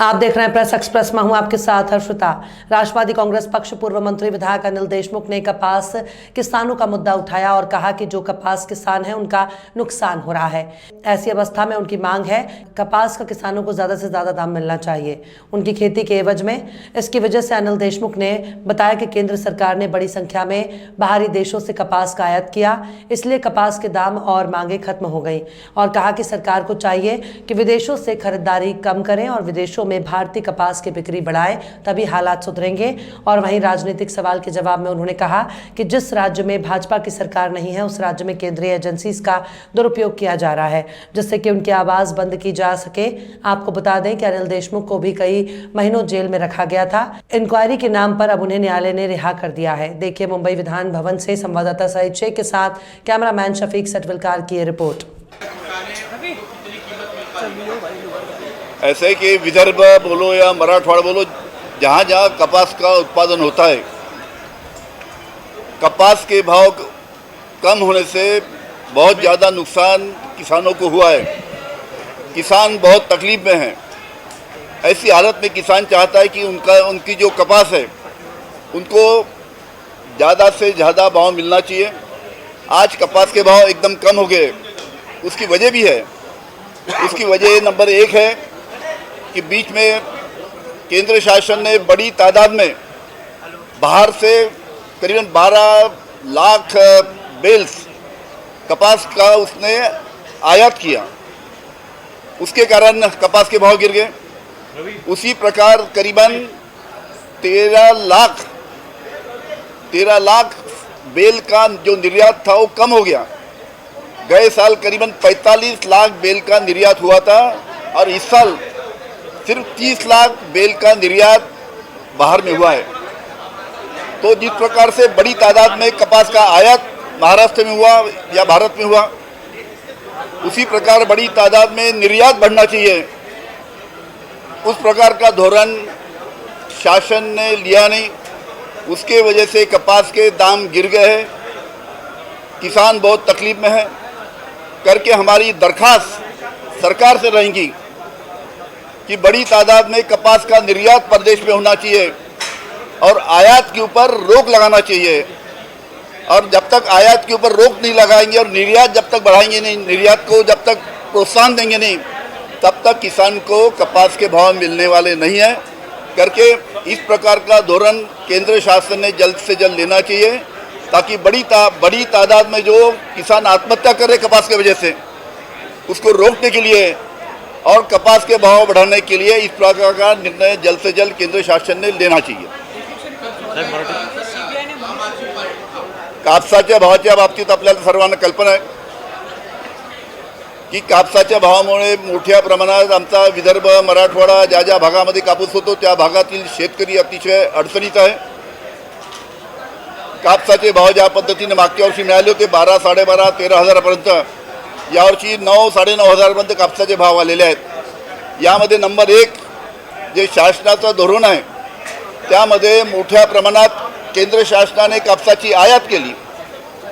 आप देख रहे हैं प्रेस एक्सप्रेस में हूं आपके साथ हर्षिता। राष्ट्रवादी कांग्रेस पक्ष पूर्व मंत्री विधायक अनिल देशमुख ने कपास किसानों का मुद्दा उठाया और कहा कि जो कपास किसान हैं उनका नुकसान हो रहा है। ऐसी अवस्था में उनकी मांग है कपास का किसानों को ज्यादा से ज्यादा दाम मिलना चाहिए उनकी खेती के एवज में। इसकी वजह से अनिल देशमुख ने बताया कि केंद्र सरकार ने बड़ी संख्या में बाहरी देशों से कपास का आयात किया, इसलिए कपास के दाम और मांगे खत्म हो गई और कहा कि सरकार को चाहिए कि विदेशों से खरीदारी कम करें और विदेशों में भारतीय कपास की बिक्री बढ़ाए, तभी हालात सुधरेंगे। और वहीं राजनीतिक सवाल के जवाब में उन्होंने कहा कि जिस राज्य में भाजपा की सरकार नहीं है उस राज्य में केंद्रीय एजेंसीज का दुरुपयोग किया जा रहा है जिससे कि उनकी आवाज बंद की जा सके। आपको बता दें कि अनिल देशमुख को भी कई महीनों जेल में रखा गया था। इंक्वायरी के नाम पर अब उन्हें न्यायालय ने रिहा कर दिया है। देखिए मुंबई विधान भवन से संवाददाता सईद शेख के साथ कैमरामैन शफीक सटविलकार की रिपोर्ट। ऐसे कि विदर्भ बोलो या मराठवाड़ा बोलो, जहाँ जहाँ कपास का उत्पादन होता है, कपास के भाव कम होने से बहुत ज़्यादा नुकसान किसानों को हुआ है। किसान बहुत तकलीफ में हैं। ऐसी हालत में किसान चाहता है कि उनकी जो कपास है उनको ज़्यादा से ज़्यादा भाव मिलना चाहिए। आज कपास के भाव एकदम कम हो गए। उसकी वजह भी है। उसकी वजह नंबर एक है कि बीच में केंद्र शासन ने बड़ी तादाद में बाहर से करीबन 12 लाख बेल्स कपास का उसने आयात किया। उसके कारण कपास के भाव गिर गए। उसी प्रकार करीबन 13 लाख बेल का जो निर्यात था वो कम हो गया। गए साल करीबन 45 लाख बेल का निर्यात हुआ था और इस साल सिर्फ 30 लाख बेल का निर्यात बाहर में हुआ है। तो जिस प्रकार से बड़ी तादाद में कपास का आयात महाराष्ट्र में हुआ या भारत में हुआ, उसी प्रकार बड़ी तादाद में निर्यात बढ़ना चाहिए। उस प्रकार का धोरण शासन ने लिया नहीं। उसके वजह से कपास के दाम गिर गए हैं। किसान बहुत तकलीफ में है। करके हमारी दरखास्त सरकार से रहेंगी कि बड़ी तादाद में कपास का निर्यात प्रदेश में होना चाहिए और आयात के ऊपर रोक लगाना चाहिए। और जब तक आयात के ऊपर रोक नहीं लगाएंगे और निर्यात जब तक बढ़ाएंगे नहीं, निर्यात को जब तक प्रोत्साहन देंगे नहीं, तब तक किसान को कपास के भाव मिलने वाले नहीं है। करके इस प्रकार का धोरण केंद्र शासन ने जल्द से जल्द लेना चाहिए ताकि बड़ी तादाद में जो किसान आत्महत्या कर रहे कपास की वजह से, उसको रोकने के लिए और कपास के भाव बढ़ाने के लिए इस प्रकार का निर्णय जल्द से जल्द केंद्र शासन ने लेना चाहिए। कापसाच्या भावाच्या बाबतीत आपल्याला सर्वांना कल्पना आहे की कापसाच्या भावामुळे मोठ्या प्रमाणात आमचा विदर्भ मराठवाडा ज्या ज्या भागामध्ये कापूस होतो त्या भागातील शेतकरी अतिशय अडचणीत आहे। कापसाचे भाव ज्या पद्धतीने मागच्या वर्षी मिळाले होते 12, 12.5, 13,000पर्यंत, यावर्षी 9, 9,500पर्यंत कापसाचे भाव आलेले आहेत। यामध्ये नंबर 1 जे शासनाचं धोरण आहे त्यामध्ये मोठ्या प्रमाणात केंद्र शासनाने कापसाची आयात केली।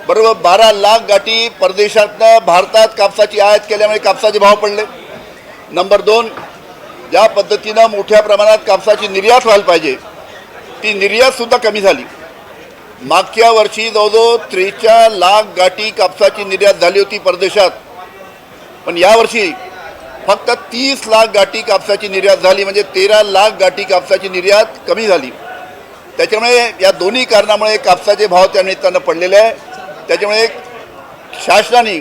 बरोबर 12 लाख गाठी परदेशातनं भारतात कापसाची आयात केल्यामुळे कापसाचे भाव पडले। नंबर 2, ज्या पद्धतीनं मोठ्या प्रमाणात कापसाची निर्यात व्हायला पाहिजे ती निर्यातसुद्धा कमी झाली। मागच्या वर्षी जवळजवळ 43 लाख गाठी कापसाची निर्यात झाली होती परदेशात, पण यावर्षी फक्त 30 लाख गाठी कापसाची निर्यात झाली, म्हणजे 13 लाख गाठी कापसाची निर्यात कमी झाली। त्याच्यामुळे या दोन्ही कारणामुळे कापसाचे भाव त्या निमित्तानं पडलेले आहे। त्याच्यामुळे शासनाने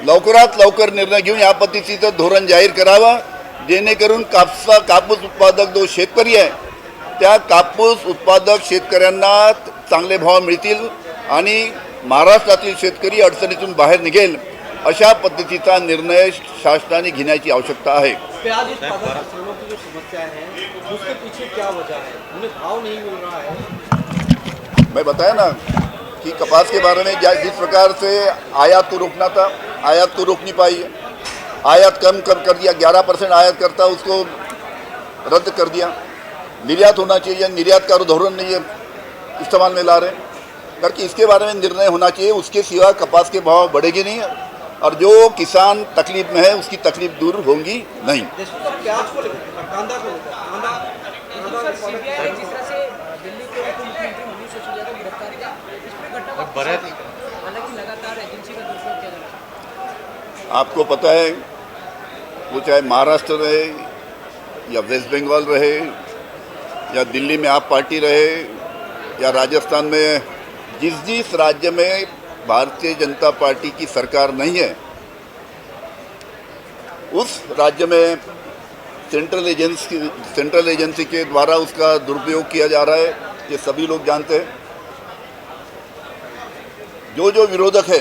लवकरात लवकर निर्णय घेऊन या पद्धतीचं धोरण जाहीर करावं जेणेकरून कापूस उत्पादक जो शेतकरी आहे त्या कापूस उत्पादक शेतकऱ्यांना चांगले भाव मिळतील आणि महाराष्ट्रातील शेतकरी अडचणीतून बाहेर निघेल, अशा पद्धतीचा निर्णय शासनाने घेण्याची आवश्यकता है। प्याज उत्पादक किसानों की जो समस्या है उसके पीछे क्या वजह है? उन्हें भाव नहीं मिल रहा है। मैं बताया ना कि कपास के बारे में जिस प्रकार से आयात को रोकना था, आयात को रोक नहीं पाई। आयात कम कर दिया, 11% आयात करता उसको रद्द कर दिया। निर्यात होना चाहिए, निर्यात का धोरण नहीं है इस्तेमाल में ला रहे करके इसके बारे में निर्णय होना चाहिए। उसके सिवा कपास के भाव बढ़ेगी नहीं और जो किसान तकलीफ में है उसकी तकलीफ दूर होंगी नहीं। प्याज को कांदा को लेकर कांदा सीबीआई जिस तरह से दिल्ली के उप मुख्यमंत्री मनीष सिसोदिया को गिरफ्तार किया, इसमें घटना को हालांकि लगातार एजेंसी का दुरुपयोग किया जा रहा है। आपको पता है वो चाहे महाराष्ट्र रहे या वेस्ट बंगाल रहे या दिल्ली में आप पार्टी रहे या राजस्थान में, जिस राज्य में भारतीय जनता पार्टी की सरकार नहीं है उस राज्य में सेंट्रल एजेंसी के द्वारा उसका दुरुपयोग किया जा रहा है, ये सभी लोग जानते हैं। जो विरोधक है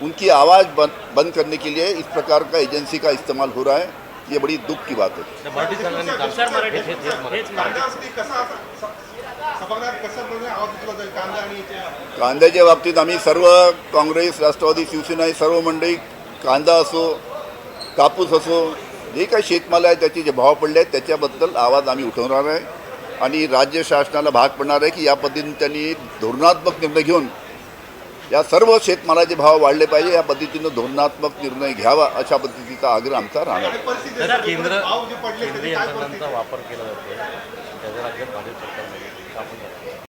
उनकी आवाज़ बंद करने के लिए इस प्रकार का एजेंसी का इस्तेमाल हो रहा है, ये बड़ी दुख की बात है। कांद्याच्या बाबतीत आम्ही सर्व काँग्रेस, राष्ट्रवादी, शिवसेना ही सर्व मंडळी कांदा असो, कापूस असो, जे काही शेतमाल आहे त्याचे जे भाव पडले आहेत त्याच्याबद्दल आवाज आम्ही उठवणार आहे आणि राज्य शासनाला भाग पडणार आहे की या पद्धतीने त्यांनी धोरणात्मक निर्णय घेऊन या सर्व शेतमालाचे भाव वाढले पाहिजे, या पद्धतीनं धोरणात्मक निर्णय घ्यावा अशा पद्धतीचा आग्रह आमचा राहणार आहे। केंद्रीय यंत्रणांचा वापर केला जातो त्याच्या राज्यात भाजप सरकारमध्ये